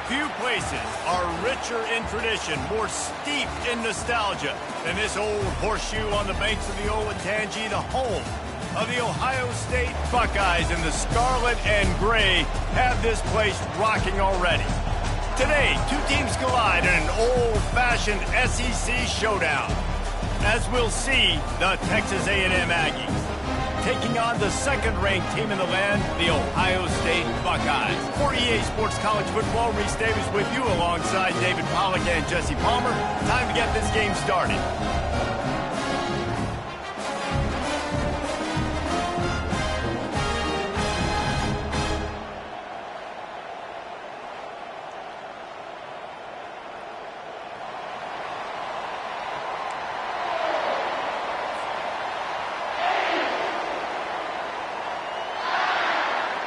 Few places are richer in tradition, more steeped in nostalgia than this old horseshoe on the banks of the Olentangy, the home of the Ohio State Buckeyes, and the scarlet and gray have this place rocking already. Today, two teams collide in an old-fashioned SEC showdown. As we'll see, the Texas A&M Aggies taking on the second-ranked team in the land, the Ohio State Buckeyes. For EA Sports College Football, Reese Davis with you alongside David Pollack and Jesse Palmer. Time to get this game started.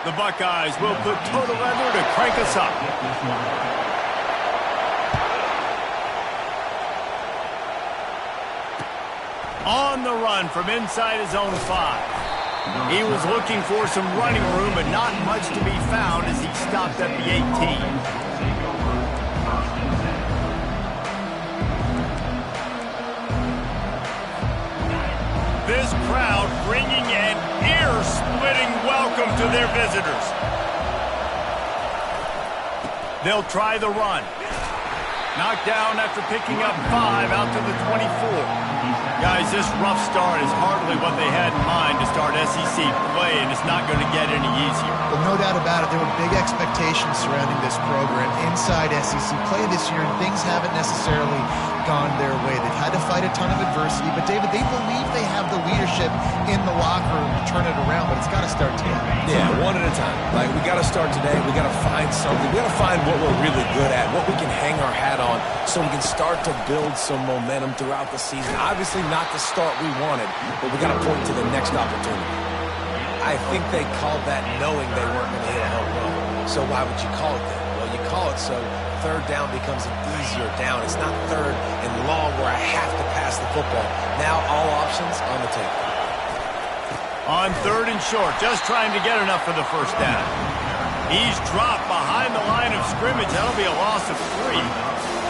The Buckeyes will put total leather to crank us up. On the run from inside his own 5. He was looking for some running room, but not much to be found as he stopped at the 18. This crowd bringing an ear-splitting welcome to their visitors. They'll try the run. Knocked down after picking up 5 out to the 24. Guys, this rough start is hardly what they had in mind to start SEC play, and it's not going to get any easier. Well, no doubt about it. There were big expectations surrounding this program inside SEC play this year, and things haven't necessarily gone their way. They've had to fight a ton of adversity, but David, they believe they have the leadership in the locker room to turn it around, but it's got to start today. Yeah, one at a time. Like, we got to start today. We got to find something. We got to find what we're really good at, what we can hang our hat on, so we can start to build some momentum throughout the season. Obviously not the start we wanted, but we got to point to the next opportunity. I think they called that knowing they weren't going to hit a home run. So why would you call it that? Well, you call it so third down becomes an easier down. It's not third and long where I have to pass the football. Now all options on the table. On third and short, just trying to get enough for the first down. He's dropped behind the line of scrimmage. That'll be a loss of 3.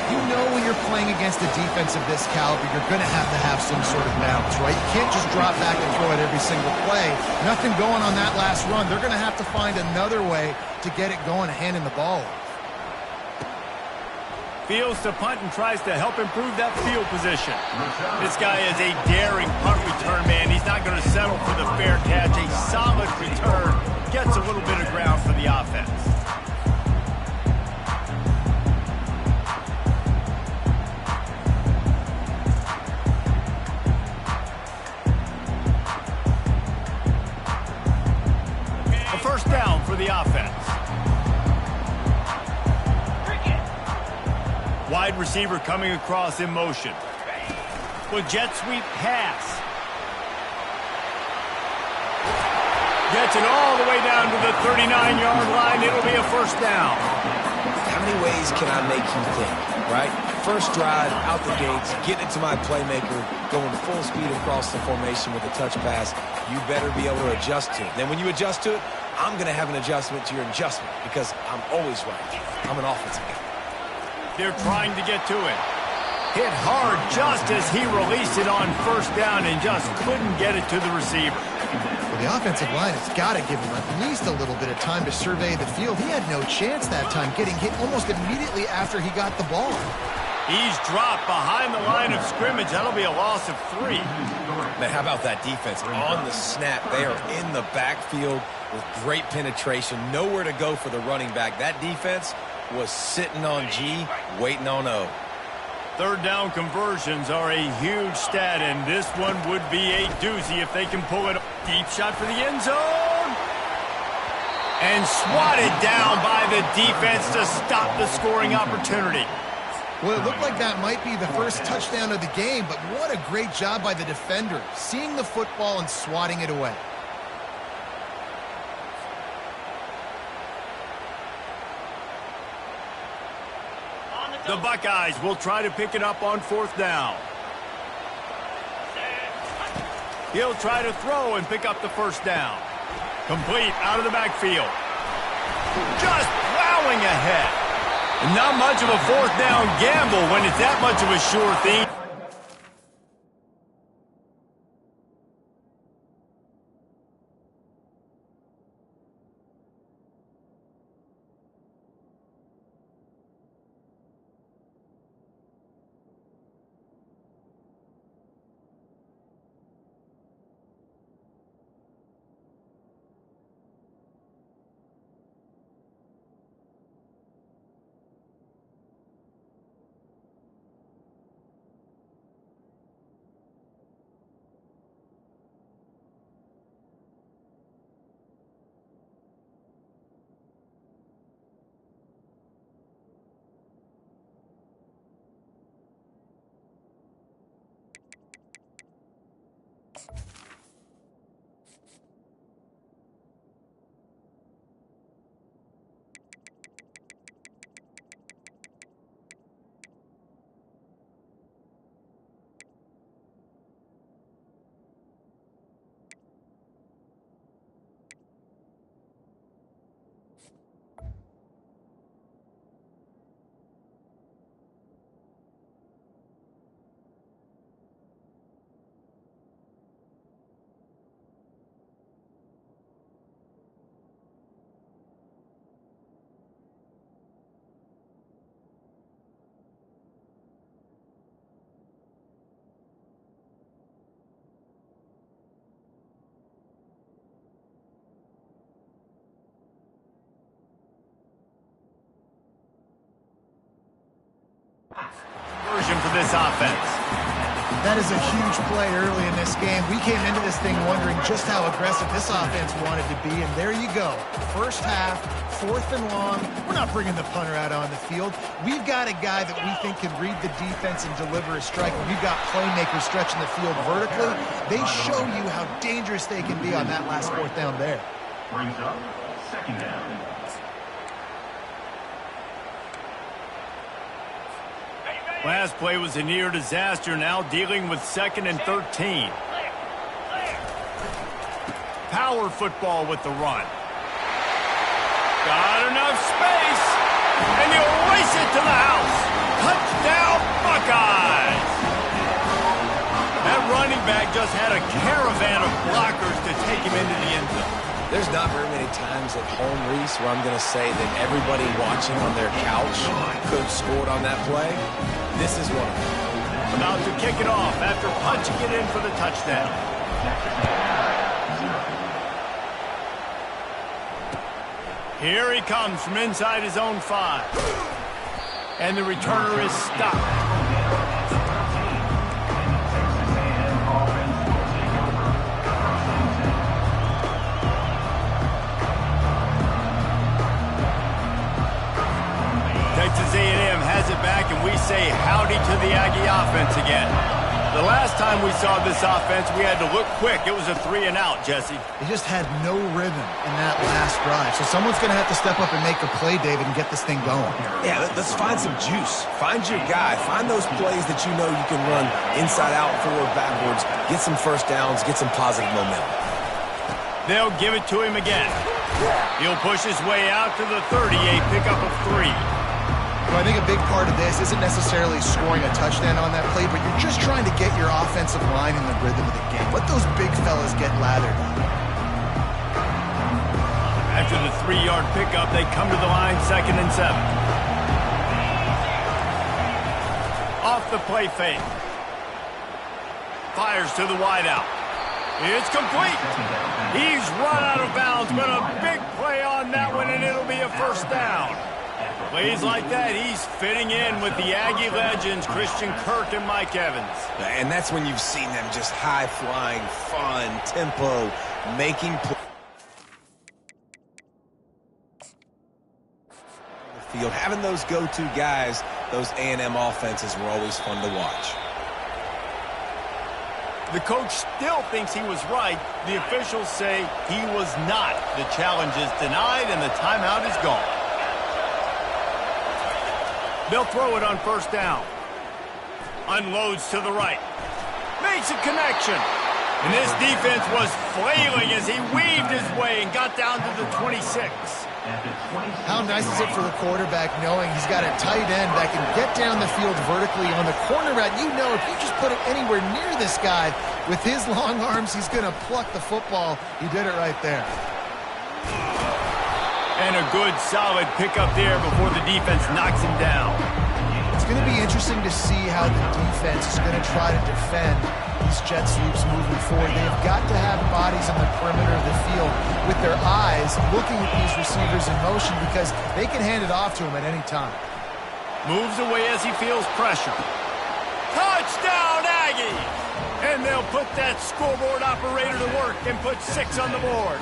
You know when you're playing against a defense of this caliber, you're going to have some sort of balance, right? You can't just drop back and throw it every single play. Nothing going on that last run. They're going to have to find another way to get it going, handing the ball off. Fields to punt and tries to help improve that field position. This guy is a daring punt return man. He's not going to settle for the fair catch. A solid return. Gets a little bit of ground for the offense. A first down for the offense. Wide receiver coming across in motion. With jet sweep pass. Gets it all the way down to the 39-yard line. It'll be a first down. How many ways can I make you think, right? First drive, out the gates, get it to my playmaker, going full speed across the formation with a touch pass. You better be able to adjust to it. Then when you adjust to it, I'm going to have an adjustment to your adjustment because I'm always right. I'm an offensive guy. They're trying to get to it. Hit hard just as he released it on first down and just couldn't get it to the receiver. Well, the offensive line has got to give him at least a little bit of time to survey the field. He had no chance that time, getting hit almost immediately after he got the ball. He's dropped behind the line of scrimmage. That'll be a loss of 3. Man, how about that defense? On the snap, they are in the backfield with great penetration. Nowhere to go for the running back. That defense was sitting on G, waiting on O. Third down conversions are a huge stat, and this one would be a doozy if they can pull it. Deep shot for the end zone. And swatted down by the defense to stop the scoring opportunity. Well, it looked like that might be the first touchdown of the game, but what a great job by the defender, seeing the football and swatting it away. The Buckeyes will try to pick it up on 4th down. He'll try to throw and pick up the 1st down. Complete out of the backfield. Just plowing ahead. Not much of a 4th down gamble when it's that much of a sure thing. Version for this offense. That is a huge play early in this game. We came into this thing wondering just how aggressive this offense wanted to be, and there you go. First half, 4th and long. We're not bringing the punter out on the field. We've got a guy that we think can read the defense and deliver a strike. We've got playmakers stretching the field vertically. They show you how dangerous they can be on that last 4th down there. Brings up 2nd down. Last play was a near disaster, now dealing with 2nd and 13. Power football with the run. Got enough space, and he'll race it to the house. Touchdown, Buckeyes! That running back just had a caravan of blockers to take him into the end zone. There's not very many times at home, Reese, where I'm going to say that everybody watching on their couch could have scored on that play. This is one of them. About to kick it off after punching it in for the touchdown. Here he comes from inside his own 5. And the returner is stopped. Texas A&M has it back, and we say howdy to the Aggie offense again. The last time we saw this offense, we had to look quick. It was a 3 and out, Jesse. They just had no rhythm in that last drive. So someone's going to have to step up and make a play, David, and get this thing going. Yeah, let's find some juice. Find your guy. Find those plays that you know you can run inside out, forward, backwards. Get some 1st downs. Get some positive momentum. They'll give it to him again. He'll push his way out to the 30, a pickup of 3. Well, I think a big part of this isn't necessarily scoring a touchdown on that play, but you're just trying to get your offensive line in the rhythm of the game. Let those big fellas get lathered. After the 3-yard pickup, they come to the line 2nd and 7. Off the play fake. Fires to the wideout. It's complete. He's run out of bounds, but a big play on that one, and it'll be a 1st down. Plays like that, he's fitting in with the Aggie legends, Christian Kirk and Mike Evans. And that's when you've seen them just high-flying, fun, tempo, making plays. field. Having those go-to guys, those A&M offenses were always fun to watch. The coach still thinks he was right. The officials say he was not. The challenge is denied, and the timeout is gone. They'll throw it on first down. Unloads to the right. Makes a connection. And this defense was flailing as he weaved his way and got down to the 26. How nice is it for the quarterback knowing he's got a tight end that can get down the field vertically on the corner route? You know if you just put it anywhere near this guy with his long arms, he's going to pluck the football. He did it right there. And a good, solid pickup there before the defense knocks him down. It's going to be interesting to see how the defense is going to try to defend these jet sweeps moving forward. They've got to have bodies on the perimeter of the field with their eyes looking at these receivers in motion because they can hand it off to him at any time. Moves away as he feels pressure. Touchdown, Aggie! And they'll put that scoreboard operator to work and put 6 on the board.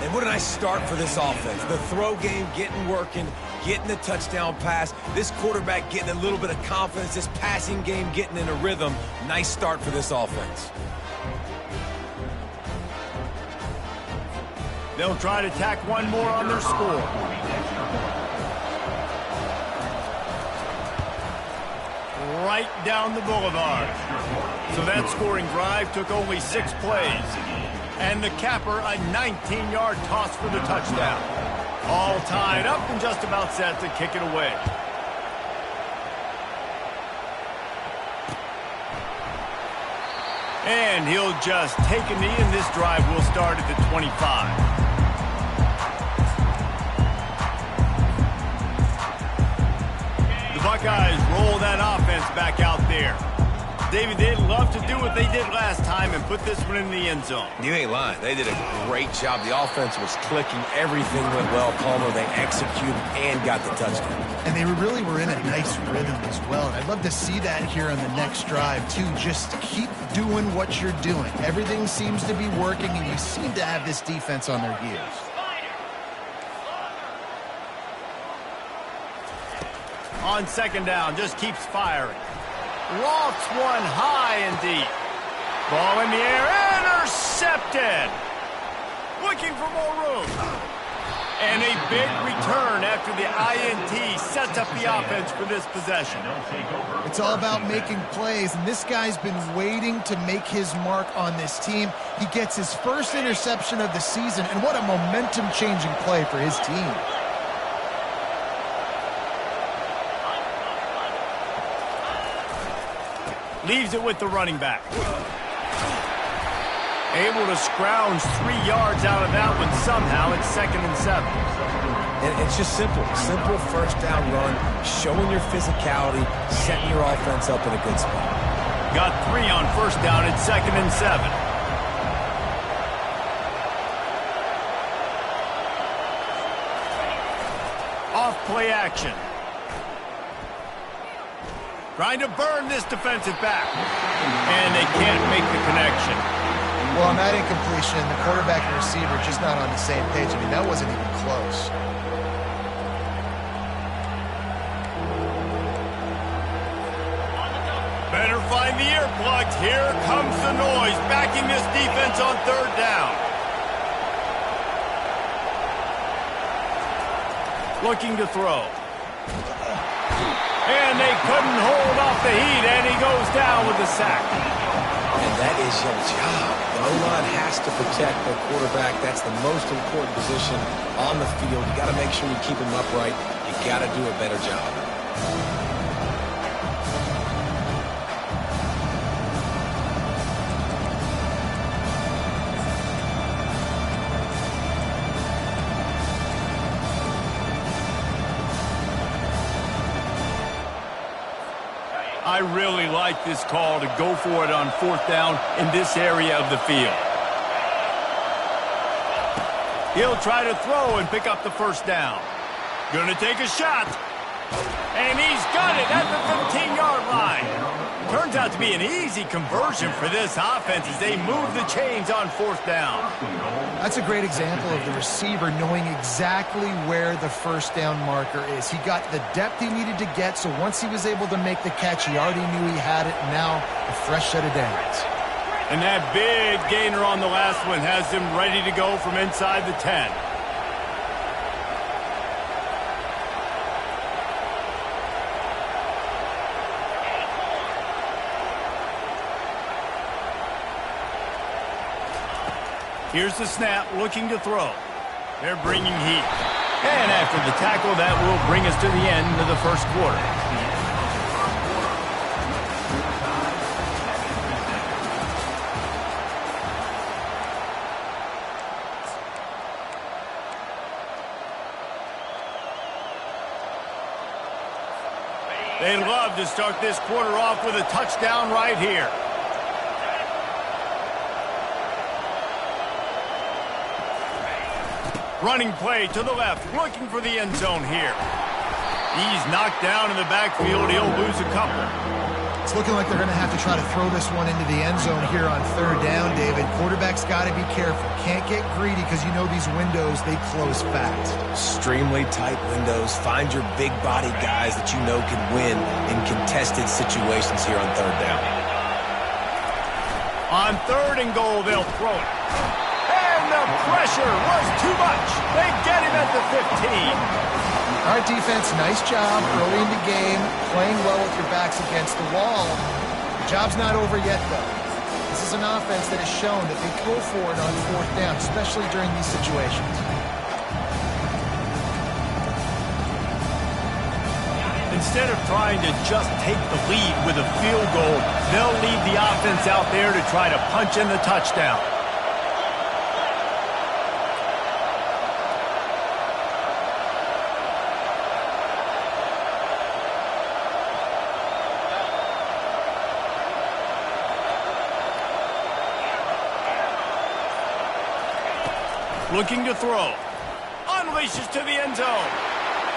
And what a nice start for this offense. The throw game getting working, getting the touchdown pass. This quarterback getting a little bit of confidence. This passing game getting in a rhythm. Nice start for this offense. They'll try to tack one more on their score. Right down the boulevard. So that scoring drive took only 6 plays. And the capper, a 19-yard toss for the touchdown. All tied up and just about set to kick it away. And he'll just take a knee, and this drive will start at the 25. The Buckeyes roll that offense back out there. David, they'd love to do what they did last time and put this one in the end zone. You ain't lying. They did a great job. The offense was clicking. Everything went well. Palmer, they executed and got the touchdown. And they really were in a nice rhythm as well. And I'd love to see that here on the next drive, too. Just keep doing what you're doing. Everything seems to be working, and you seem to have this defense on their heels. On second down, just keeps firing. Lofts one high and deep. Ball in the air, intercepted. Looking for more room. And a big return after the INT sets up the offense for this possession. It's all about making plays, and this guy's been waiting to make his mark on this team. He gets his first interception of the season, and what a momentum-changing play for his team. Leaves it with the running back. Able to scrounge 3 yards out of that one somehow. It's 2nd and 7. And it's just simple. Simple first down run, showing your physicality, setting your offense up in a good spot. Got 3 on first down. It's 2nd and 7. Off play action. Trying to burn this defensive back. And they can't make the connection. Well, on that incompletion, the quarterback and receiver just not on the same page. I mean, that wasn't even close. Better find the earplugs. Here comes the noise, backing this defense on third down. Looking to throw. And they couldn't hold off the heat, and he goes down with the sack. And that is your job. The O-line has to protect the quarterback. That's the most important position on the field. You got to make sure you keep him upright. You got to do a better job. I really like this call to go for it on fourth down in this area of the field. He'll try to throw and pick up the first down. Gonna take a shot. And he's got it at the 15-yard line. Turns out to be an easy conversion for this offense as they move the chains on 4th down. That's a great example of the receiver knowing exactly where the first down marker is. He got the depth he needed to get, so once he was able to make the catch, he already knew he had it, and now a fresh set of downs. And that big gainer on the last one has them ready to go from inside the 10. Here's the snap, looking to throw. They're bringing heat. And after the tackle, that will bring us to the end of the first quarter. They'd love to start this quarter off with a touchdown right here. Running play to the left, looking for the end zone here. He's knocked down in the backfield. He'll lose a couple. It's looking like they're going to have to try to throw this one into the end zone here on 3rd down, David. Quarterback's got to be careful. Can't get greedy because you know these windows, they close fast. Extremely tight windows. Find your big body guys that you know can win in contested situations here on 3rd down. On 3rd and goal, they'll throw it. And the pressure was too much. They get him at the 15. All right, defense, nice job early in the game, playing well with your backs against the wall. The job's not over yet, though. This is an offense that has shown that they go for it on 4th down, especially during these situations. Instead of trying to just take the lead with a field goal, they'll leave the offense out there to try to punch in the touchdown. Looking to throw. Unleashes to the end zone.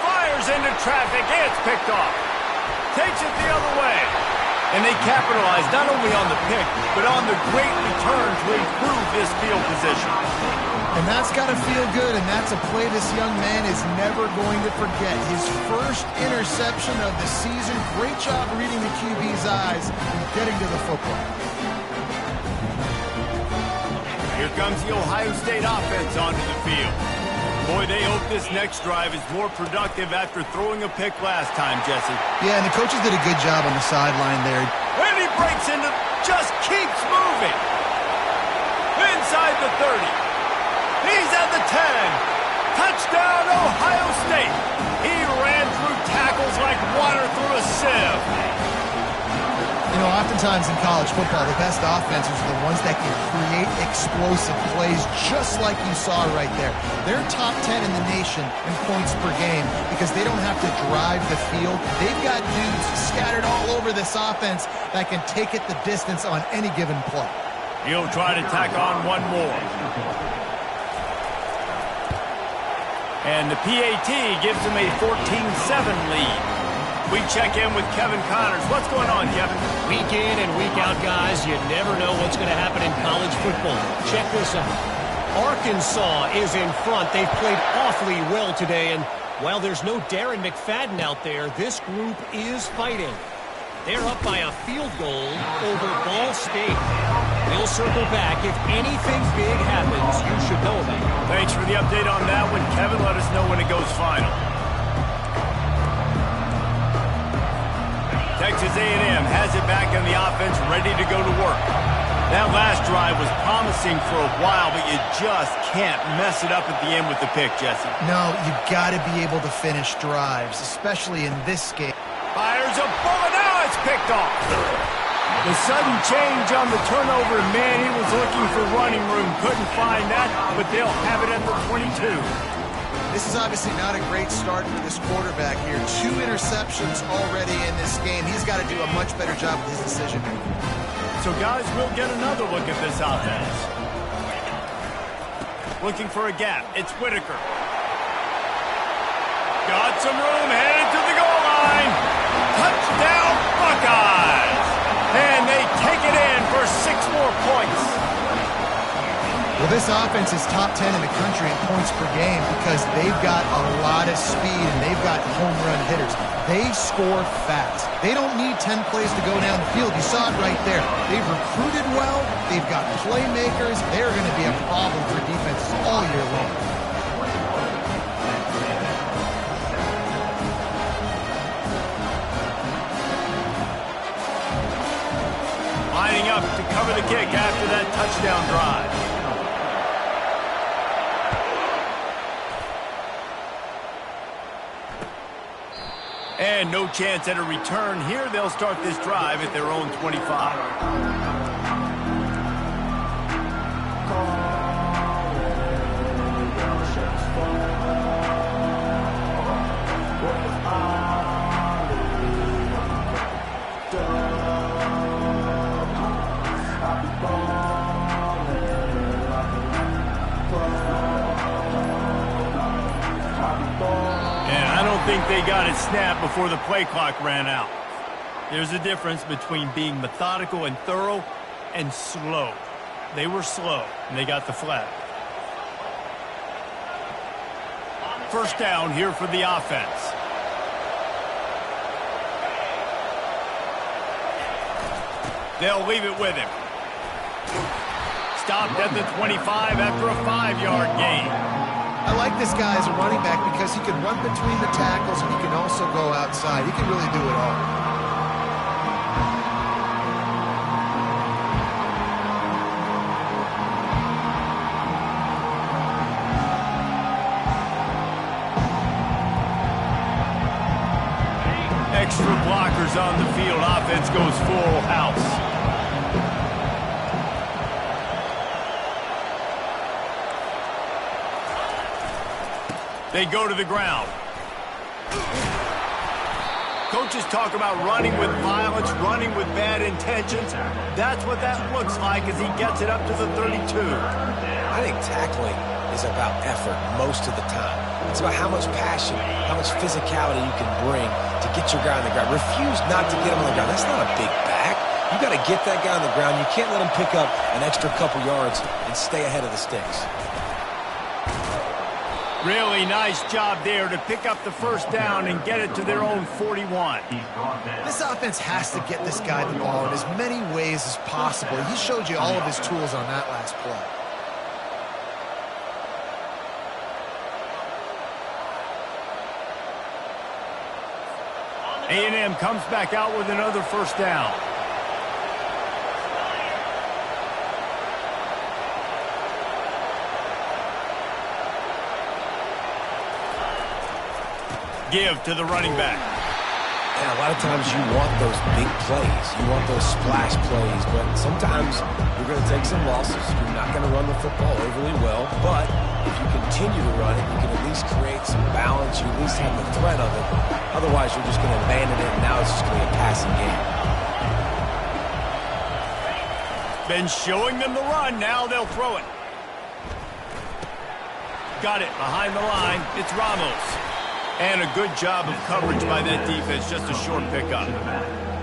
Fires into traffic. It's picked off. Takes it the other way. And they capitalize not only on the pick, but on the great return to improve this field position. And that's got to feel good, and that's a play this young man is never going to forget. His first interception of the season. Great job reading the QB's eyes and getting to the football. Here comes the Ohio State offense onto the field. Boy, they hope this next drive is more productive after throwing a pick last time, Jesse. Yeah, and the coaches did a good job on the sideline there. And he breaks into, just keeps moving. Inside the 30. He's at the 10. Touchdown, Ohio State. He ran through tackles like water through a sieve. You know, oftentimes in college football, the best offenses are the ones that can create explosive plays just like you saw right there. They're top 10 in the nation in points per game because they don't have to drive the field. They've got dudes scattered all over this offense that can take it the distance on any given play. He'll try to tack on one more. And the PAT gives him a 14-7 lead. We check in with Kevin Connors. What's going on, Kevin? Week in and week out, guys, you never know what's going to happen in college football. Check this out. Arkansas is in front. They've played awfully well today, and while there's no Darren McFadden out there, this group is fighting. They're up by a field goal over Ball State. We'll circle back. If anything big happens, you should know about it. Thanks for the update on that one, Kevin. Let us know when it goes final. Texas A&M has it back in the offense, ready to go to work. That last drive was promising for a while, but you just can't mess it up at the end with the pick, Jesse. No, you got to be able to finish drives, especially in this game. Fires a bullet. Now it's picked off. The sudden change on the turnover, man, he was looking for running room. Couldn't find that, but they'll have it at the 22. This is obviously not a great start for this quarterback here. 2 interceptions already in this game. He's got to do a much better job with his decision making. So, guys, we'll get another look at this offense. Looking for a gap. It's Whitaker. Got some room, headed to the goal line. Touchdown, Buckeyes! This offense is top 10 in the country in points per game because they've got a lot of speed and they've got home run hitters. They score fast. They don't need 10 plays to go down the field. You saw it right there. They've recruited well. They've got playmakers. They're going to be a problem for defenses all year long. Lining up to cover the kick after that touchdown drive. And no chance at a return here. They'll start this drive at their own 25. I think they got it snapped before the play clock ran out. There's a difference between being methodical and thorough and slow. They were slow, and they got the flag. First down here for the offense. They'll leave it with him. Stopped at the 25 after a 5-yard gain. I like this guy as a running back because he can run between the tackles and he can also go outside. He can really do it all. Extra blockers on the field. Offense goes full house. They go to the ground. Coaches talk about running with violence, running with bad intentions. That's what that looks like as he gets it up to the 32. I think tackling is about effort most of the time. It's about how much passion, how much physicality you can bring to get your guy on the ground. Refuse not to get him on the ground. That's not a big back. You got to get that guy on the ground. You can't let him pick up an extra couple yards and stay ahead of the sticks. Really nice job there to pick up the first down and get it to their own 41. This offense has to get this guy the ball in as many ways as possible. He showed you all of his tools on that last play. A&M comes back out with another first down. Give to the running back. And a lot of times you want those big plays. You want those splash plays, but sometimes you're going to take some losses. You're not going to run the football overly well, but if you continue to run it, you can at least create some balance. You at least have the threat of it. Otherwise, you're just going to abandon it, and now it's just going to be a passing game. Been showing them the run. Now they'll throw it. Got it behind the line. It's Ramos. And a good job of coverage by that defense, just a short pickup.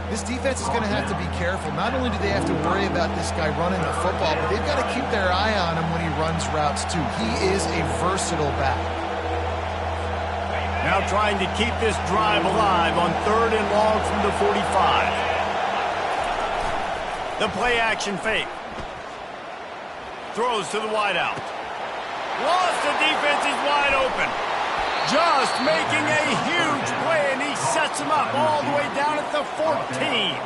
This defense is going to have to be careful. Not only do they have to worry about this guy running the football, but they've got to keep their eye on him when he runs routes too. He is a versatile back. Now trying to keep this drive alive on 3rd and long from the 45. The play action fake. Throws to the wideout. Lost, the defense is wide open. Just making a huge play, and he sets him up all the way down at the 14.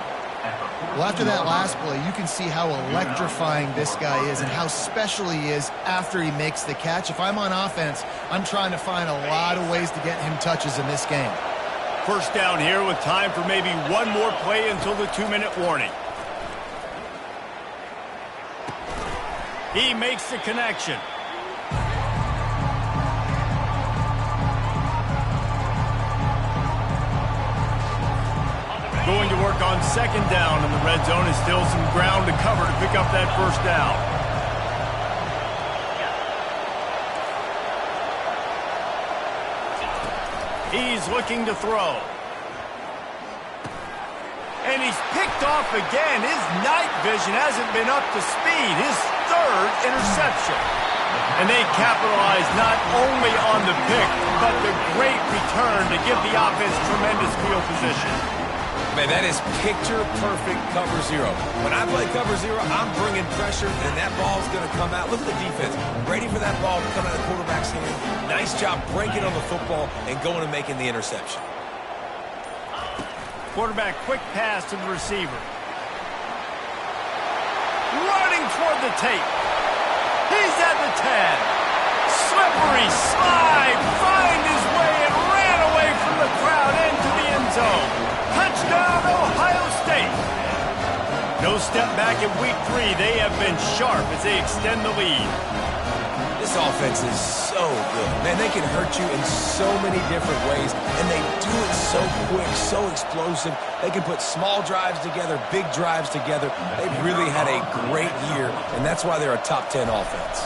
Well, after that last play, you can see how electrifying this guy is and how special he is after he makes the catch. If I'm on offense, I'm trying to find a lot of ways to get him touches in this game. First down here with time for maybe one more play until the 2-minute warning. He makes the connection. Going to work on 2nd down in the red zone, and still some ground to cover to pick up that first down. He's looking to throw. And he's picked off again. His night vision hasn't been up to speed. His third interception. And they capitalize not only on the pick, but the great return to give the offense tremendous field position. Man, that is picture-perfect cover zero. When I play cover zero, I'm bringing pressure, and that ball's going to come out. Look at the defense. Ready for that ball to come out of the quarterback's hand. Nice job breaking on the football and going and making the interception. Quarterback quick pass to the receiver. Running toward the tape. He's at the 10. Slippery slide. Find his way and ran away from the crowd into the end zone. Touchdown, Ohio State. No step back in week 3. They have been sharp as they extend the lead. This offense is so good. Man, they can hurt you in so many different ways, and they do it so quick, so explosive. They can put small drives together, big drives together. They've really had a great year, and that's why they're a top 10 offense.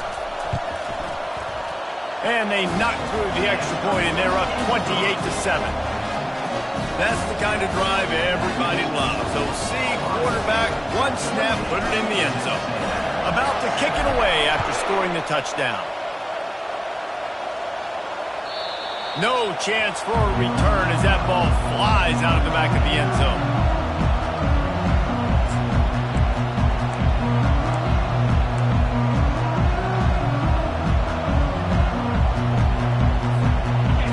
And they knock through the extra point, and they're up 28-7. That's the kind of drive everybody loves. OC quarterback, one snap, put it in the end zone. About to kick it away after scoring the touchdown. No chance for a return as that ball flies out of the back of the end zone.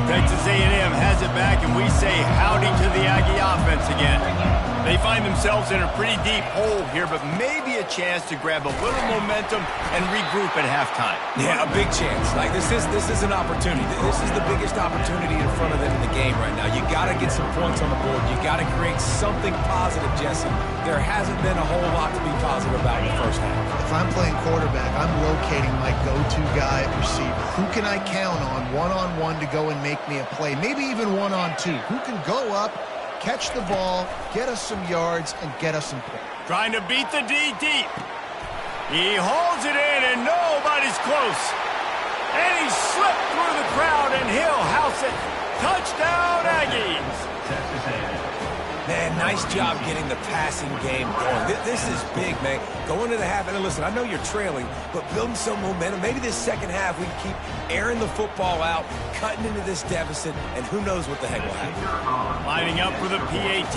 Texas A&M has it back, and we say howdy to the Aggie offense again. They find themselves in a pretty deep hole here, but maybe a chance to grab a little momentum and regroup at halftime. Yeah, a big chance. Like this is an opportunity. This is the biggest opportunity in front of them in the game right now. You got to get some points on the board. You got to create something positive, Jesse. There hasn't been a whole lot to be positive about in the first half. If I'm playing quarterback, I'm locating my go-to guy at receiver. Who can I count on one-on-one to go and make me a play? Maybe even one-on-two. Who can go up, catch the ball, get us some yards, and get us some points? Trying to beat the D deep. He hauls it in, and nobody's close. And he slipped through the crowd, and he'll house it. Touchdown, Aggies. Man, nice job getting the passing game going. This is big, man. Going into the half, and listen, I know you're trailing, but building some momentum. Maybe this second half we can keep airing the football out, cutting into this deficit, and who knows what the heck will happen. Lining up for the PAT.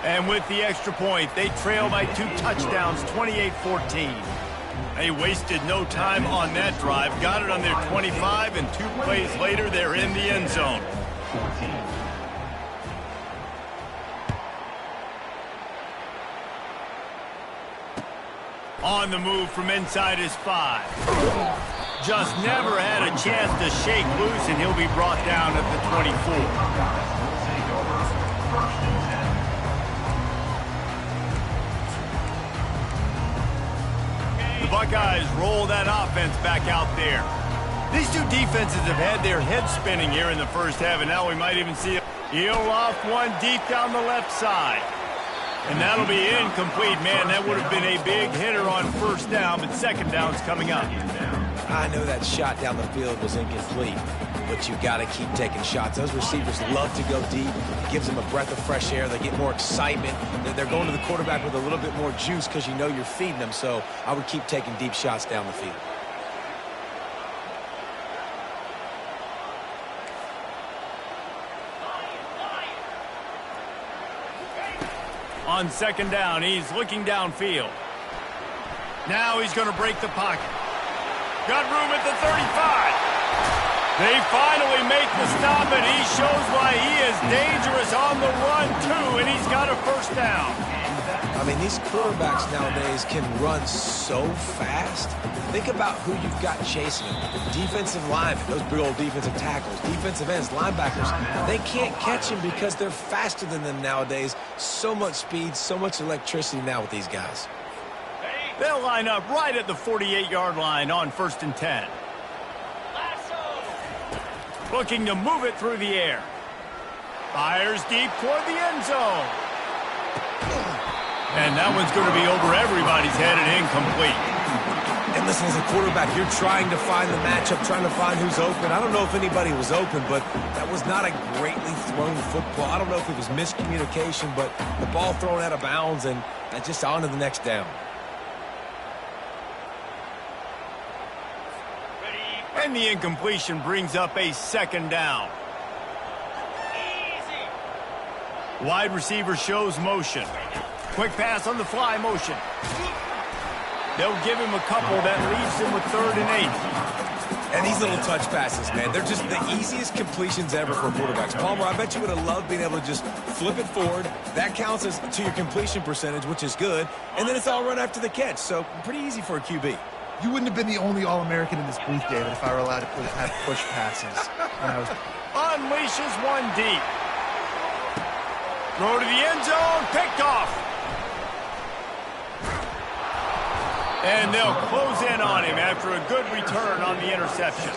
And with the extra point, they trail by 2 touchdowns, 28-14. They wasted no time on that drive. Got it on their 25, and 2 plays later, they're in the end zone. 14. On the move from inside his 5. Just never had a chance to shake loose, and he'll be brought down at the 24. The Buckeyes roll that offense back out there. These two defenses have had their heads spinning here in the first half, and now we might even see a heel off one deep down the left side. And that'll be incomplete. Man, that would have been a big hitter on first down, but second down's coming up. I know that shot down the field was incomplete, but you got to keep taking shots. Those receivers love to go deep. It gives them a breath of fresh air. They get more excitement. They're going to the quarterback with a little bit more juice because you know you're feeding them. So I would keep taking deep shots down the field. On second down, he's looking downfield. Now he's going to break the pocket. Got room at the 35. They finally make the stop, and he shows why he is dangerous on the run, too, and he's got a first down. I mean, these quarterbacks nowadays can run so fast. Think about who you've got chasing them. Defensive linemen, those big old defensive tackles, defensive ends, linebackers. They can't catch him because they're faster than them nowadays. So much speed, so much electricity now with these guys. They'll line up right at the 48-yard line on 1st and 10. Looking to move it through the air. Fires deep toward the end zone. And that one's going to be over everybody's head and incomplete. And listen, as a quarterback, you're trying to find the matchup, trying to find who's open. I don't know if anybody was open, but that was not a greatly thrown football. I don't know if it was miscommunication, but the ball thrown out of bounds and just on to the next down. And the incompletion brings up a second down. Wide receiver shows motion. Quick pass on the fly motion. They'll give him a couple that leaves him with 3rd and 8. And these little touch passes, man, they're just the easiest completions ever for quarterbacks. Palmer, I bet you would have loved being able to just flip it forward. That counts as to your completion percentage, which is good. And then it's all run after the catch, so pretty easy for a QB. You wouldn't have been the only All-American in this booth, David, if I were allowed to have push passes when I was... Unleashes one deep. Throw to the end zone, picked off. And they'll close in on him after a good return on the interception.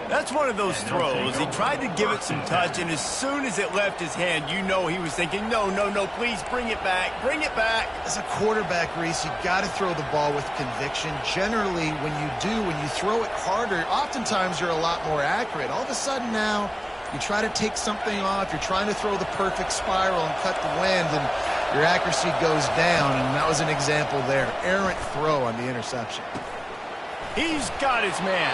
That's one of those throws. He tried to give it some touch, and as soon as it left his hand, you know he was thinking, no, please bring it back, bring it back. As a quarterback, Reese, you got to throw the ball with conviction. Generally, when you throw it harder, oftentimes you're a lot more accurate. All of a sudden now, you try to take something off, you're trying to throw the perfect spiral and cut the wind, and your accuracy goes down, and that was an example there. Errant throw on the interception. He's got his man.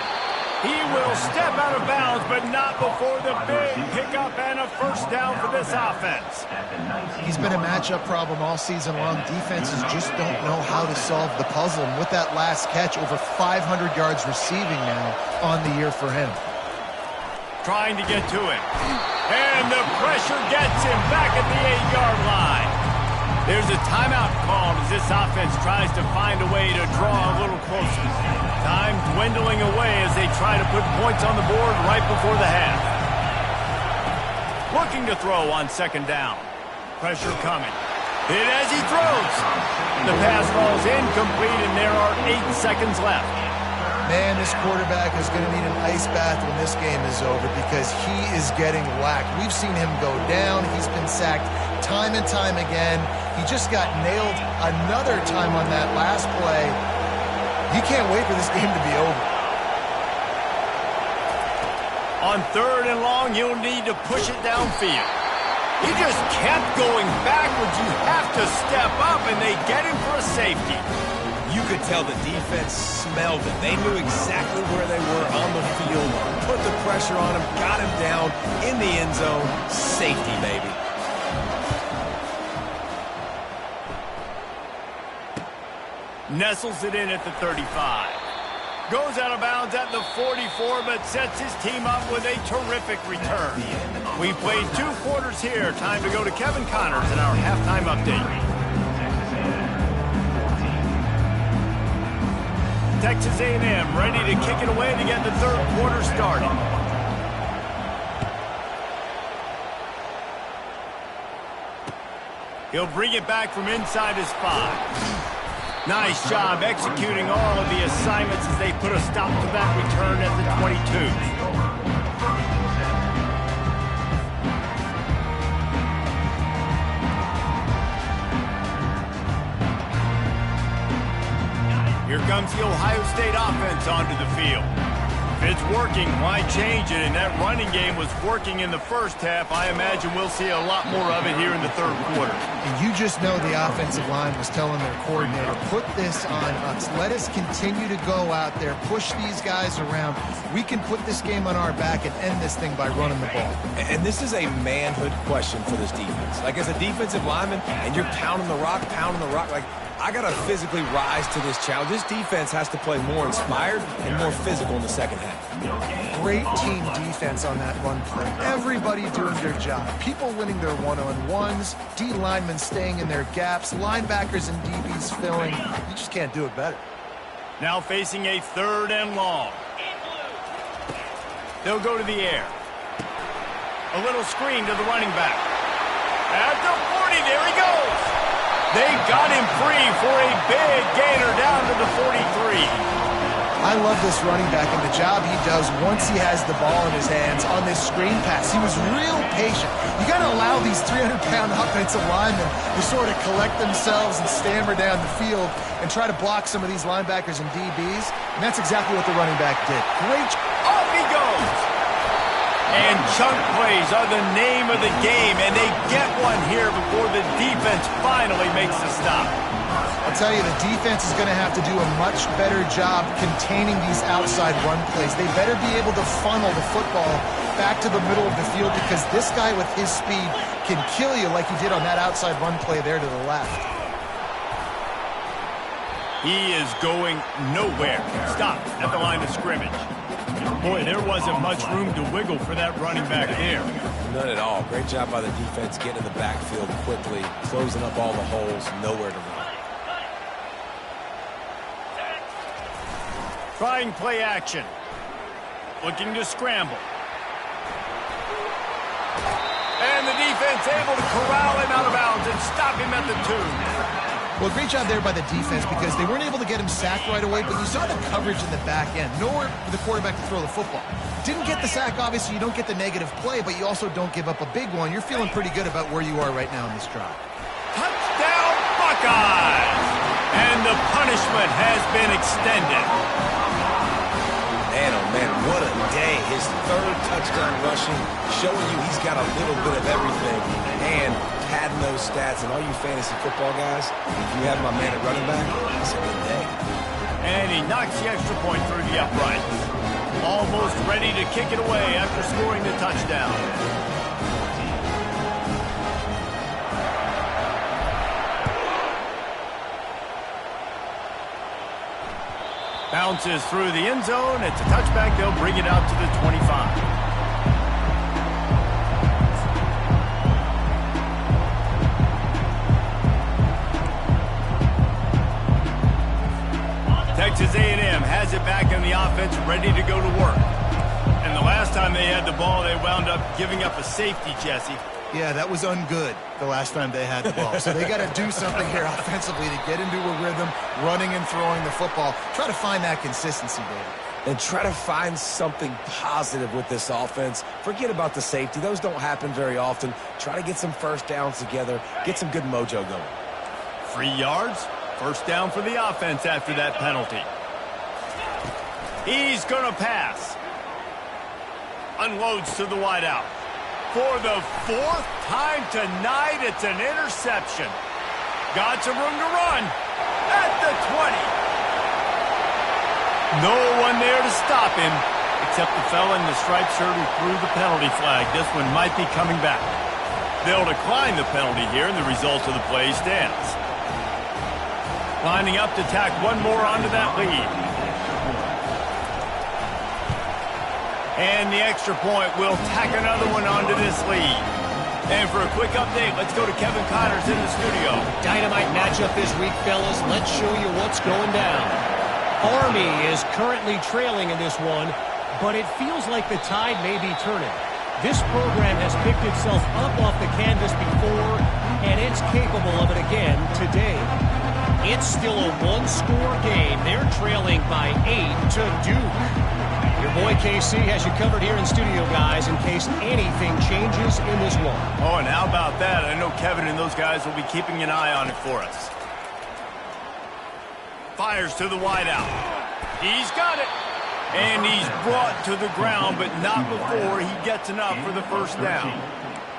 He will step out of bounds, but not before the big pickup and a first down for this offense. He's been a matchup problem all season long. Defenses just don't know how to solve the puzzle, and with that last catch, over 500 yards receiving now on the year for him. Trying to get to him. And the pressure gets him back at the 8-yard line. There's a timeout called as this offense tries to find a way to draw a little closer. Time dwindling away as they try to put points on the board right before the half. Looking to throw on 2nd down. Pressure coming. Hit as he throws. The pass falls incomplete, and there are 8 seconds left. Man, this quarterback is going to need an ice bath when this game is over because he is getting whacked. We've seen him go down. He's been sacked time and time again. He just got nailed another time on that last play. You can't wait for this game to be over. On 3rd and long, you'll need to push it downfield. He just kept going backwards. You have to step up, and they get him for a safety. You could tell the defense smelled it. They knew exactly where they were on the field, put the pressure on him, got him down in the end zone. Safety, baby. Nestles it in at the 35. Goes out of bounds at the 44, but sets his team up with a terrific return. We played 2 quarters here. Time to go to Kevin Connors in our halftime update. Texas A&M ready to kick it away to get the 3rd quarter started. He'll bring it back from inside his 5. Nice job executing all of the assignments as they put a stop to that return at the 22. Here comes the Ohio State offense onto the field. If it's working, why change it? And that running game was working in the first half. I imagine we'll see a lot more of it here in the 3rd quarter. And you just know the offensive line was telling their coordinator, put this on us. Let us continue to go out there, push these guys around. We can put this game on our back and end this thing by running the ball. And this is a manhood question for this defense. Like, as a defensive lineman, and you're pounding the rock, like, I got to physically rise to this challenge. This defense has to play more inspired and more physical in the second half. Great team defense on that run play. Everybody doing their job. People winning their one-on-ones, D linemen staying in their gaps, linebackers and DBs filling. You just can't do it better. Now facing a 3rd and long. They'll go to the air. A little screen to the running back. At the 40, there he goes. They got him free for a big gainer down to the 43. I love this running back and the job he does once he has the ball in his hands on this screen pass. He was real patient. You got to allow these 300-pound offensive linemen to sort of collect themselves and stammer down the field and try to block some of these linebackers and DBs, and that's exactly what the running back did. Great. Off he goes! And chunk plays are the name of the game, and they get one here before the defense finally makes the stop. I'll tell you, the defense is going to have to do a much better job containing these outside run plays. They better be able to funnel the football back to the middle of the field because this guy with his speed can kill you like he did on that outside run play there to the left. He is going nowhere. Stop at the line of scrimmage. Boy, there wasn't much room to wiggle for that running back there. None at all. Great job by the defense getting in the backfield quickly, closing up all the holes, nowhere to run. Trying play action. Looking to scramble. And the defense able to corral him out of bounds and stop him at the 2. Well, great job there by the defense because they weren't able to get him sacked right away, but you saw the coverage in the back end. Nowhere for the quarterback to throw the football. Didn't get the sack, obviously. You don't get the negative play, but you also don't give up a big one. You're feeling pretty good about where you are right now in this drive. Touchdown, Buckeyes! And the punishment has been extended. Man, oh man, what a day. His third touchdown rushing, showing you he's got a little bit of everything. And padding those stats, and all you fantasy football guys, if you have my man at running back, it's a good day. And he knocks the extra point through the uprights. Almost ready to kick it away after scoring the touchdown. Bounces through the end zone. It's a touchback. They'll bring it out to the 25. Texas A&M has it back in the offense, ready to go to work. And the last time they had the ball, they wound up giving up a safety, Jesse. Yeah, that was ungood the last time they had the ball. So they got to do something here offensively to get into a rhythm, running and throwing the football. Try to find that consistency, David. And try to find something positive with this offense. Forget about the safety. Those don't happen very often. Try to get some first downs together. Get some good mojo going. 3 yards. First down for the offense after that penalty. He's going to pass. Unloads to the wideout. For the 4th time tonight, it's an interception. Got some room to run at the 20. No one there to stop him, except the fella in the striped shirt who threw the penalty flag. This one might be coming back. They'll decline the penalty here, and the result of the play stands. Lining up to tack one more onto that lead. And the extra point will tack another one onto this lead. And for a quick update, let's go to Kevin Connors in the studio. Dynamite matchup this week, fellas. Let's show you what's going down. Army is currently trailing in this one, but it feels like the tide may be turning. This program has picked itself up off the canvas before, and it's capable of it again today. It's still a one-score game. They're trailing by 8 to Duke. Your boy KC has you covered here in studio, guys, in case anything changes in this one. Oh, and how about that? I know Kevin and those guys will be keeping an eye on it for us. Fires to the wideout. He's got it. And he's brought to the ground, but not before he gets enough for the first down.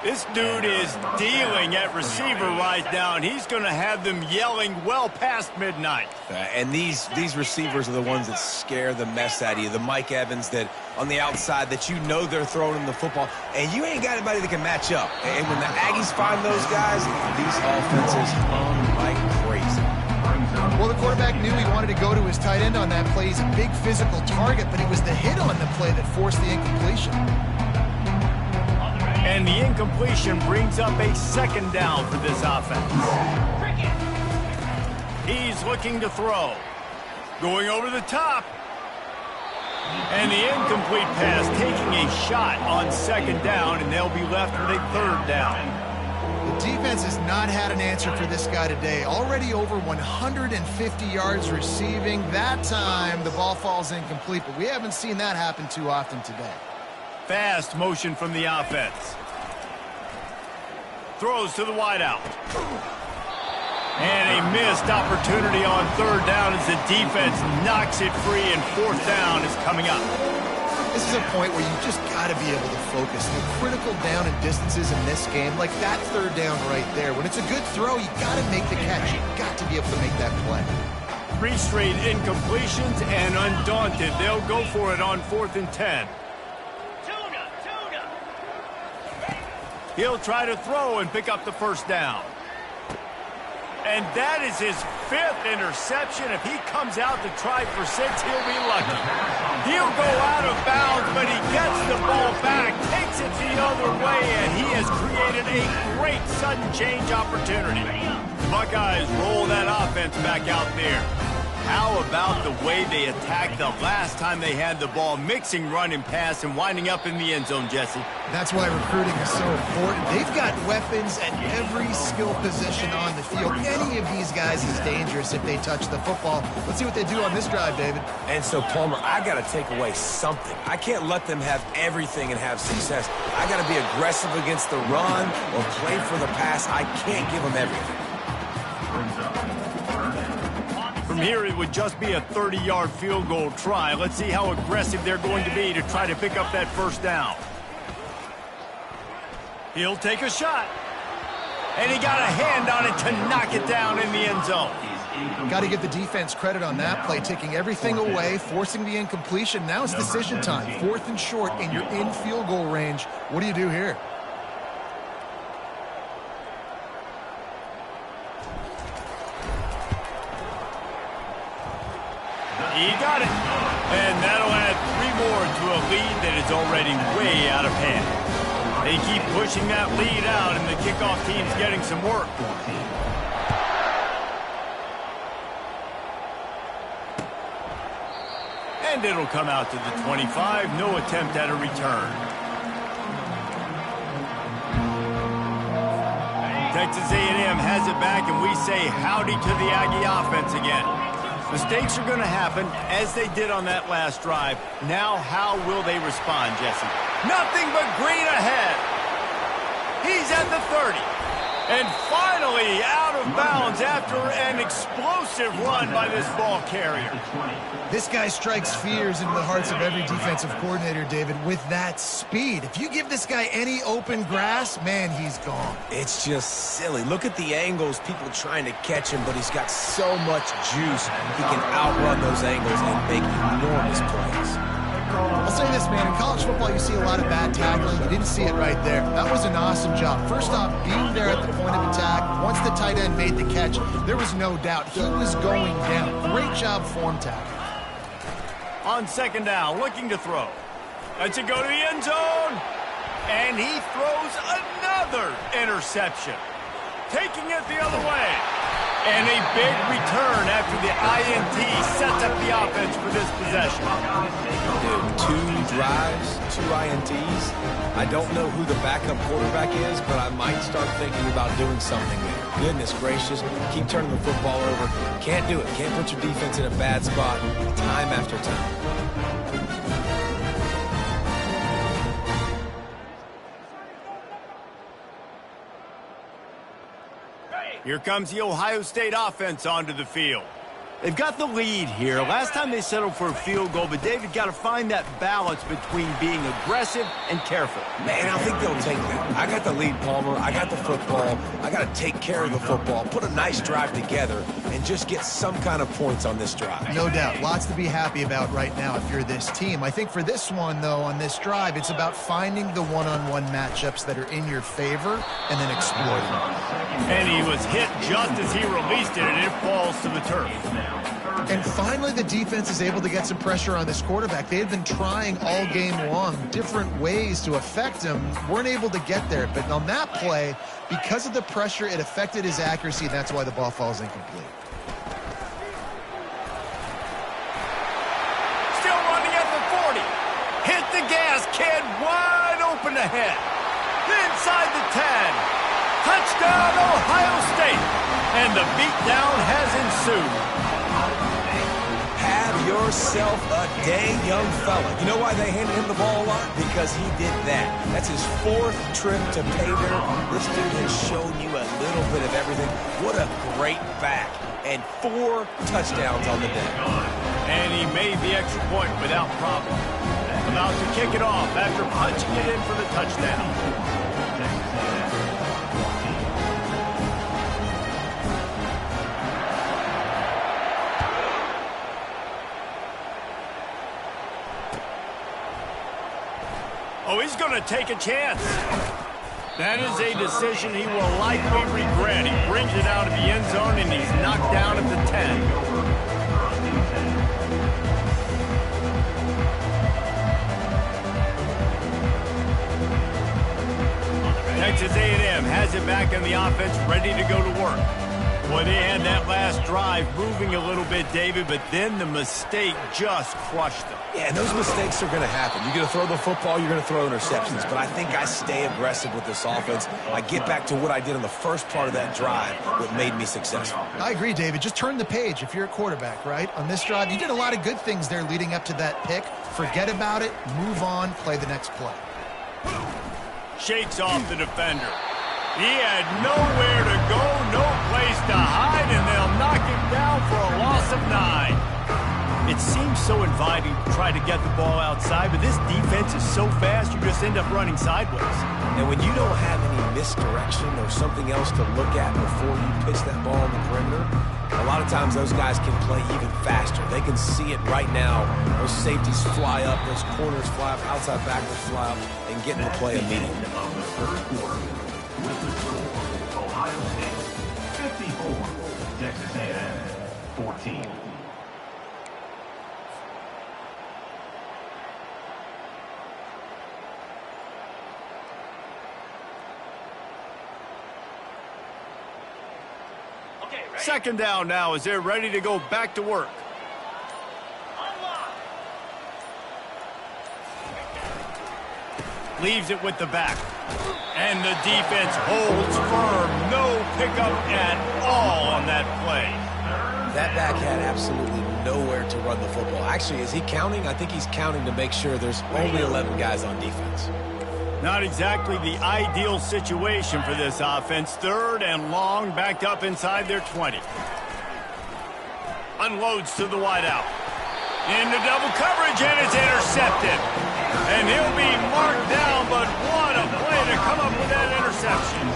This dude is dealing at receiver right now, and he's going to have them yelling well past midnight. And these receivers are the ones that scare the mess out of you. The Mike Evans that on the outside that you know they're throwing him the football, and you ain't got anybody that can match up. And when the Aggies find those guys, these offenses hum like crazy. Well, the quarterback knew he wanted to go to his tight end on that play. He's a big physical target, but it was the hit on the play that forced the incompletion. And the incompletion brings up a second down for this offense. He's looking to throw. Going over the top. And the incomplete pass taking a shot on second down, and they'll be left with a third down. The defense has not had an answer for this guy today. Already over 150 yards receiving. That time, the ball falls incomplete, but we haven't seen that happen too often today. Fast motion from the offense. Throws to the wideout. And a missed opportunity on third down as the defense knocks it free, and fourth down is coming up. This is a point where you just got to be able to focus. The critical down and distances in this game, like that third down right there. When it's a good throw, you got to make the catch. You got to be able to make that play. 3 straight incompletions, and undaunted, they'll go for it on 4th and 10. He'll try to throw and pick up the first down. And that is his 5th interception. If he comes out to try for 6, he'll be lucky. He'll go out of bounds, but he gets the ball back, takes it the other way, and he has created a great sudden change opportunity. The Buckeyes roll that offense back out there. How about the way they attacked the last time they had the ball, mixing run and pass and winding up in the end zone, Jesse? That's why recruiting is so important. They've got weapons at every skill position on the field. Any of these guys is dangerous if they touch the football. Let's see what they do on this drive, David. And so, Palmer, I got to take away something. I can't let them have everything and have success. I got to be aggressive against the run or play for the pass. I can't give them everything. From here, it would just be a 30-yard field goal try. Let's see how aggressive they're going to be to try to pick up that first down. He'll take a shot. And he got a hand on it to knock it down in the end zone. Got to give the defense credit on that play, taking everything away, forcing the incompletion. Now it's decision time. 4th and short, and you're in field goal range. What do you do here? He got it. And that'll add 3 more to a lead that is already way out of hand. They keep pushing that lead out, and the kickoff team's getting some work. And it'll come out to the 25. No attempt at a return. Texas A&M has it back, and we say howdy to the Aggie offense again. Mistakes are going to happen, as they did on that last drive. Now, how will they respond, Jesse? Nothing but green ahead. He's at the 30. And finally out of bounds after an explosive run by this ball carrier. This guy strikes fears into the hearts of every defensive coordinator, David, with that speed. If you give this guy any open grass, man, he's gone. It's just silly. Look at the angles, people trying to catch him, but he's got so much juice. He can outrun those angles and make enormous plays. I'll say this, man. In college football, you see a lot of bad tackling. You didn't see it right there. That was an awesome job. First off, being there at the point of attack. Once the tight end made the catch, there was no doubt he was going down. Great job form tackling. On 2nd down, looking to throw. Lets it go to the end zone. And he throws another interception. Taking it the other way. And a big return after the INT sets up the offense for this possession. Dude, 2 drives, 2 INTs. I don't know who the backup quarterback is, but I might start thinking about doing something there. Goodness gracious, keep turning the football over. Can't do it. Can't put your defense in a bad spot time after time. Here comes the Ohio State offense onto the field. They've got the lead here. Last time they settled for a field goal, but David got to find that balance between being aggressive and careful. Man, I think they'll take that. I got the lead, Palmer. I got the football. I got to take care of the football, put a nice drive together, and just get some kind of points on this drive. No doubt. Lots to be happy about right now if you're this team. I think for this one, though, on this drive, it's about finding the one-on-one matchups that are in your favor and then exploiting them. And he was hit just as he released it, and it falls to the turf. And finally, the defense is able to get some pressure on this quarterback. They had been trying all game long different ways to affect him. Weren't able to get there. But on that play, because of the pressure, it affected his accuracy, and that's why the ball falls incomplete. Still running at the 40. Hit the gas, kid. Wide open ahead. Inside the 10. Touchdown. touchdown, Ohio State! And the beatdown has ensued. Have yourself a day, young fella. You know why they handed him the ball a lot? Because he did that. That's his 4th trip to pay dirt. This dude has shown you a little bit of everything. What a great back. And 4 touchdowns on the day. And he made the extra point without problem. About to kick it off after punching it in for the touchdown. Oh, he's going to take a chance. That is a decision he will likely regret. He brings it out of the end zone, and he's knocked down at the 10. Texas A&M has it back in the offense, ready to go to work. Boy, they had that last drive moving a little bit, David, but then the mistake just crushed them. Yeah, and those mistakes are going to happen. You're going to throw the football, you're going to throw interceptions. But I think I stay aggressive with this offense. I get back to what I did in the first part of that drive, what made me successful. I agree, David. Just turn the page if you're a quarterback, right? On this drive, you did a lot of good things there leading up to that pick. Forget about it, move on, play the next play. Shakes off the defender. He had nowhere to go, no place to hide, and they'll knock him down for a loss of 9. It seems so inviting to try to get the ball outside, but this defense is so fast, you just end up running sideways. And when you don't have any misdirection or something else to look at before you pitch that ball on the perimeter, a lot of times those guys can play even faster. They can see it right now. Those safeties fly up, those corners fly up, outside backers fly up, and get in the play immediately. With the score, Ohio State 54, Texas A&M 14. Second down now as they're ready to go back to work. Leaves it with the back. And the defense holds firm. No pickup at all on that play. That back had absolutely nowhere to run the football. Actually, is he counting? I think he's counting to make sure there's only 11 guys on defense. Not exactly the ideal situation for this offense. 3rd and long, backed up inside their 20. Unloads to the wideout. Into double coverage, and it's intercepted. And he'll be marked down, but what a play to come up with that interception.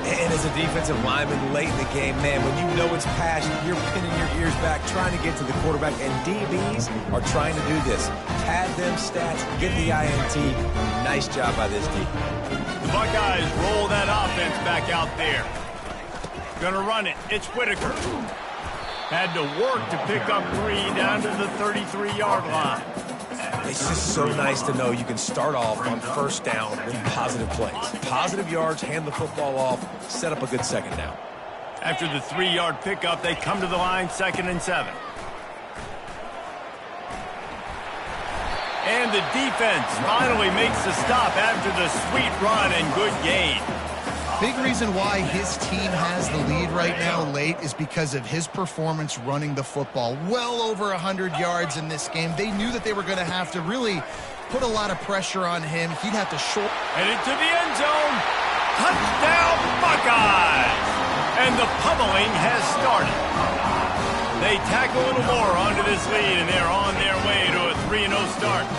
And as a defensive lineman late in the game, man, when you know it's passion, you're pinning your ears back, trying to get to the quarterback, and DBs are trying to do this. Pad them stats, get the INT. Nice job by this team. The Buckeyes roll that offense back out there. Gonna run it. It's Whitaker. Had to work to pick up 3 down to the 33-yard line. It's just so nice to know you can start off on first down with positive plays. Positive yards, hand the football off, set up a good second down. After the 3-yard pickup, they come to the line, 2nd and 7. And the defense finally makes the stop after the sweet run and good gain. Big reason why his team has the lead right now late is because of his performance running the football. Well over 100 yards in this game. They knew that they were going to have to really put a lot of pressure on him. He'd have to short. Headed to the end zone. Touchdown, Buckeyes! And the pummeling has started. They tack a little more onto this lead, and they're on their way to a 3-0 start.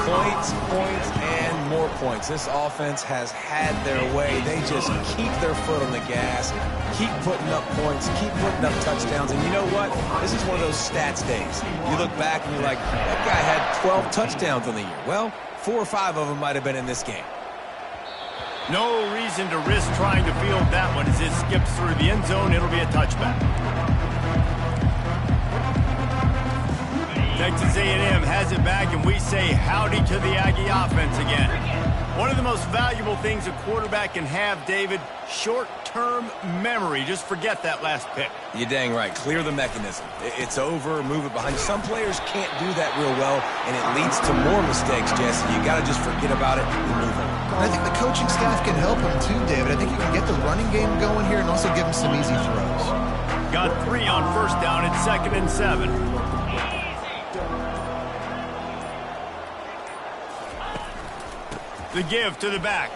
Points, points, and more points. This offense has had their way. They just keep their foot on the gas, keep putting up points, keep putting up touchdowns. And you know what? This is one of those stats days. You look back and you're like, that guy had 12 touchdowns on the year. Well, 4 or 5 of them might have been in this game. No reason to risk trying to field that one as it skips through the end zone. It'll be a touchback. Texas A&M has it back, and we say howdy to the Aggie offense again. One of the most valuable things a quarterback can have, David, short-term memory. Just forget that last pick. You're dang right. Clear the mechanism. It's over, move it behind you. Some players can't do that real well, and it leads to more mistakes, Jesse. You got to just forget about it and move on. And I think the coaching staff can help him too, David. I think you can get the running game going here and also give him some easy throws. Got 3 on first down at 2nd and 7. The give to the back.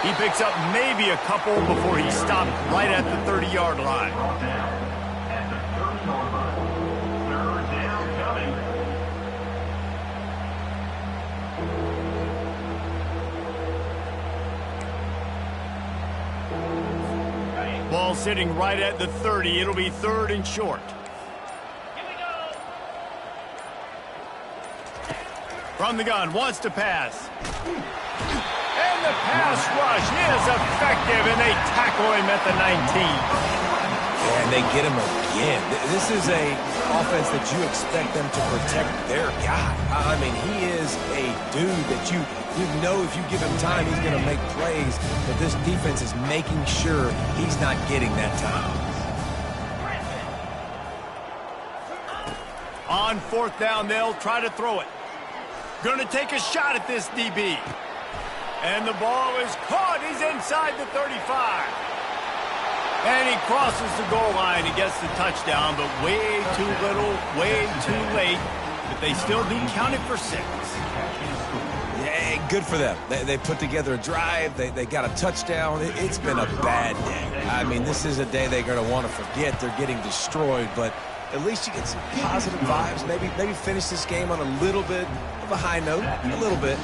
He picks up maybe a couple before he stopped right at the 30-yard line. At the 30-yard line. Third down coming. Ball sitting right at the 30. It'll be 3rd and short. From the gun, wants to pass. And the pass rush is effective, and they tackle him at the 19. And they get him again. This is a offense that you expect them to protect their guy. I mean, he is a dude that you know if you give him time, he's going to make plays. But this defense is making sure he's not getting that time. On 4th down, they'll try to throw it. Going to take a shot at this DB. And the ball is caught. He's inside the 35. And he crosses the goal line. He gets the touchdown, but way too little, way too late. But they still do count it for 6. Yeah, good for them. They put together a drive. They got a touchdown. It's been a bad day. I mean, this is a day they're going to want to forget. They're getting destroyed, but at least you get some positive vibes. Maybe finish this game on a little bit of a high note, a little bit.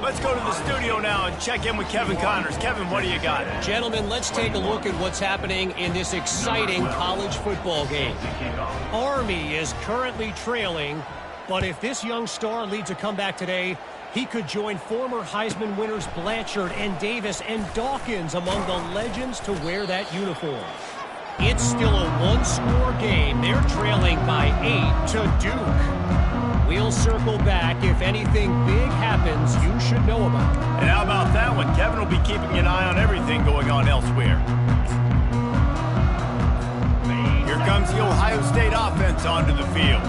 Let's go to the studio now and check in with Kevin Connors. Kevin, what do you got? Gentlemen, let's take a look at what's happening in this exciting college football game. Army is currently trailing, but if this young star leads a comeback today, he could join former Heisman winners Blanchard and Davis and Dawkins among the legends to wear that uniform. It's still a one-score game. They're trailing by 8 to Duke. We'll circle back. If anything big happens, you should know about it. And how about that one? Kevin will be keeping an eye on everything going on elsewhere. Here comes the Ohio State offense onto the field.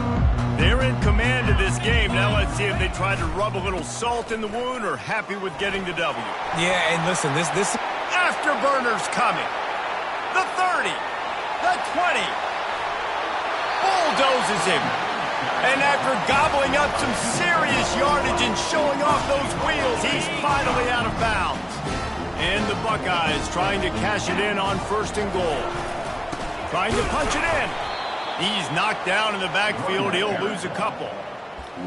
They're in command of this game. Now let's see if they try to rub a little salt in the wound or happy with getting the W. Yeah, and listen, this Afterburners coming. The 30. The 20. Bulldozes him. And after gobbling up some serious yardage and showing off those wheels, he's finally out of bounds. And the Buckeyes trying to cash it in on 1st and goal. Trying to punch it in. He's knocked down in the backfield. He'll lose a couple.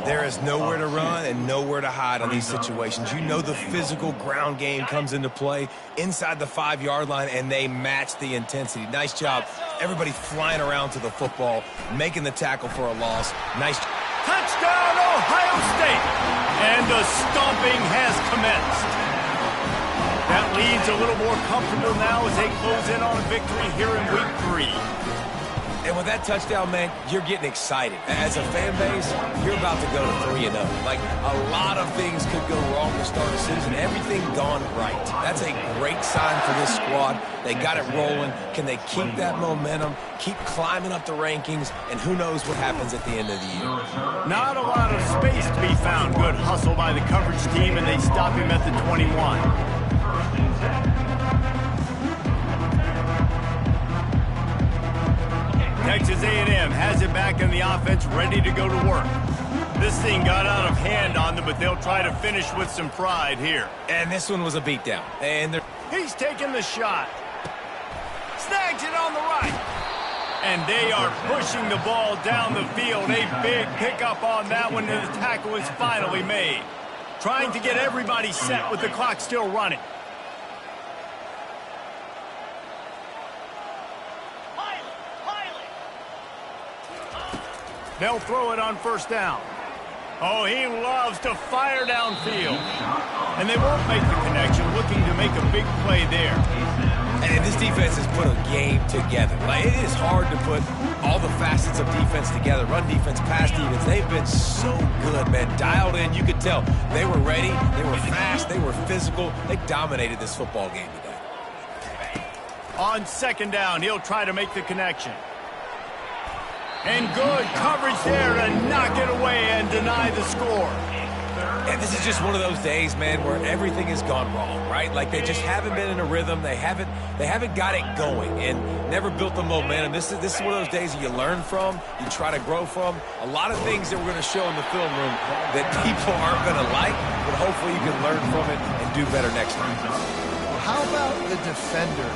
There is nowhere to run and nowhere to hide on these situations. You know the physical ground game comes into play inside the 5-yard line, and they match the intensity. Nice job. Everybody flying around to the football, making the tackle for a loss. Nice. Touchdown, Ohio State! And the stomping has commenced. That lead's a little more comfortable now as they close in on a victory here in Week 3. And with that touchdown, man, you're getting excited. As a fan base, you're about to go to 3-0. Like, a lot of things could go wrong to start the season. Everything gone right. That's a great sign for this squad. They got it rolling. Can they keep that momentum, keep climbing up the rankings, and who knows what happens at the end of the year. Not a lot of space to be found. Good hustle by the coverage team, and they stop him at the 21. Texas A&M has it back in the offense, ready to go to work. This thing got out of hand on them, but they'll try to finish with some pride here. And this one was a beatdown. And he's taking the shot. Snags it on the right. And they are pushing the ball down the field. A big pickup on that one, and the tackle is finally made. Trying to get everybody set with the clock still running. They'll throw it on 1st down. Oh, he loves to fire downfield. And they won't make the connection, looking to make a big play there. And this defense has put a game together. Like, it is hard to put all the facets of defense together. Run defense, pass defense. They've been so good, man. Dialed in. You could tell they were ready. They were fast. They were physical. They dominated this football game today. On 2nd down, he'll try to make the connection. And good coverage there to knock it away and deny the score. And this is just one of those days, man, where everything has gone wrong, right? Like they just haven't been in a rhythm. They haven't got it going and never built the momentum. This is one of those days that you learn from, you try to grow from. A lot of things that we're going to show in the film room that people aren't going to like, but hopefully you can learn from it and do better next time. How about the defender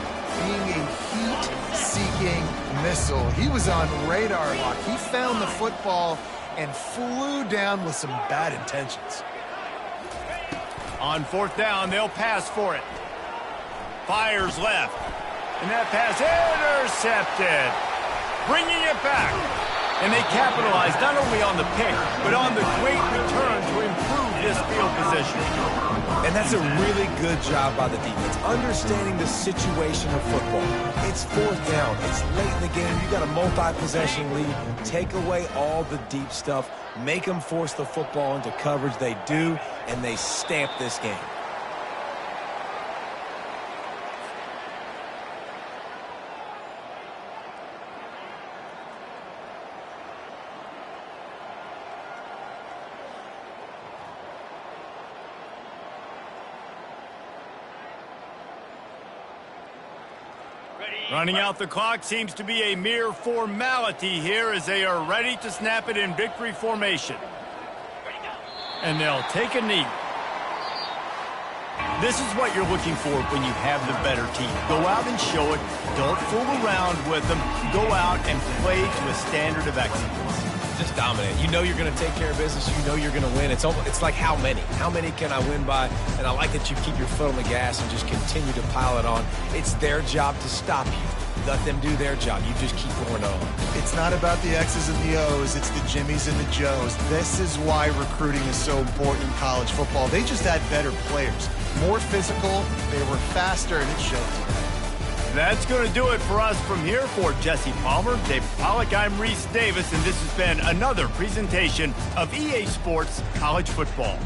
being a heat-seeking missile? He was on radar lock. He found the football and flew down with some bad intentions. On fourth down, they'll pass for it. Fires left. And that pass intercepted. Bringing it back. And they capitalized not only on the pick, but on the great return to improve this field position. And that's a really good job by the defense, understanding the situation of football. It's fourth down. It's late in the game. You got a multi-possession lead. Take away all the deep stuff. Make them force the football into coverage. They do, and they stamp this game. Running out the clock seems to be a mere formality here as they are ready to snap it in victory formation. And they'll take a knee. This is what you're looking for when you have the better team. Go out and show it. Don't fool around with them. Go out and play to a standard of excellence. Just dominate. You know you're going to take care of business. You know you're going to win. It's like how many? How many can I win by? And I like that you keep your foot on the gas and just continue to pile it on. It's their job to stop you. Let them do their job. You just keep going on. It's not about the X's and the O's. It's the Jimmies and the Joes. This is why recruiting is so important in college football. They just had better players. More physical. They were faster, and it showed today. That's going to do it for us from here. For Jesse Palmer, Dave Pollack, I'm Reese Davis, and this has been another presentation of EA Sports College Football.